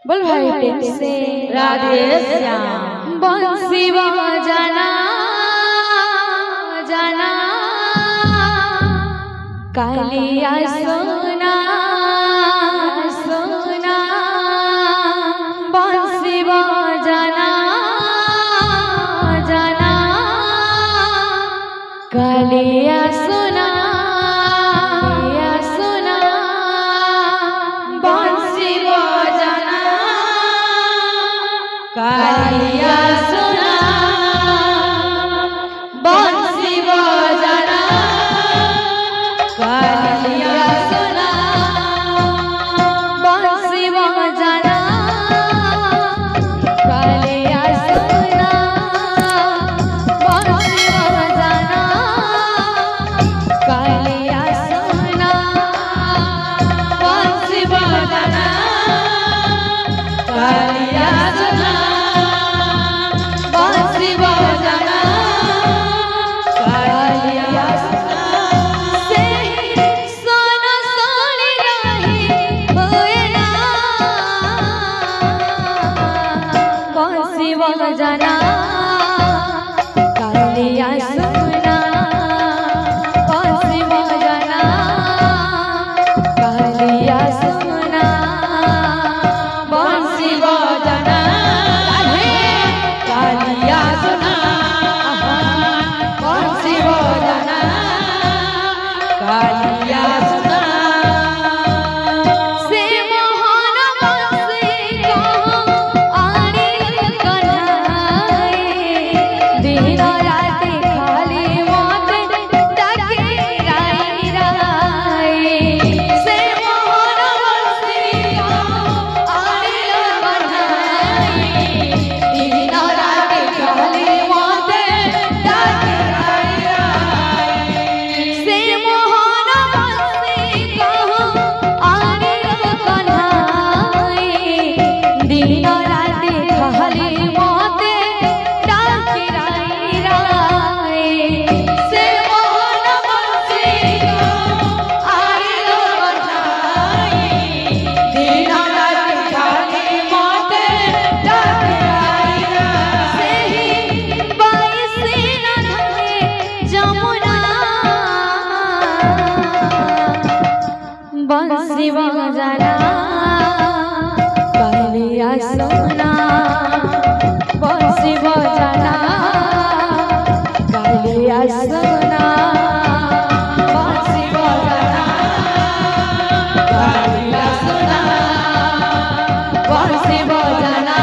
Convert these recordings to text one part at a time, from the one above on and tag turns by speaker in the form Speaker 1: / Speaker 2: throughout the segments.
Speaker 1: बोल भाई प्रेम से
Speaker 2: राधे श्याम।
Speaker 1: बंसी बजाना जाना कालिया सोना सोना बंसी बजाना जाना कालिया सोना सोना बंसी बजाना
Speaker 2: कालिया सोना बंसी बजाना कालिया सोना
Speaker 1: बंसी बजाना कालिया सोना बंसी बजाना कालिया सोना
Speaker 2: बंसी बजाना कालिया सोना बंसी बजाना कालिया
Speaker 1: से सोना सोनी रही होए ना बंसी बजाना कालिया सोना बंसी बजाना कालिया सोना
Speaker 2: बंसी बजाना कालिया सोना बंसी बजाना कालिया सोना
Speaker 1: से मोहन बंसी कहाँ आनी कन्हाई दिन रात खाली मौत डाके राई राई से मोहन बंसी कहाँ आनी कन्हाई दिन रात खाली मौत डाके राई राई से मोहन बंसी कहाँ आनी कन्हाई दिन रात खाली मौत डाके राई राई से मोहन बंसी कहाँ आनी कन्हाई
Speaker 2: दिन रात खाली मौत डाके आई
Speaker 1: से ही बाईसी न धरे जमुना बंसी बजाना कालिया सोना बंसी बजाना कालिया सोना बंसी बजाना
Speaker 2: कालिया सोना
Speaker 1: बंसी बजाना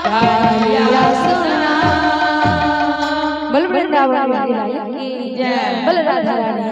Speaker 2: कालिया सोना
Speaker 1: बोल वृंदावन की जय बोल राधा रानी।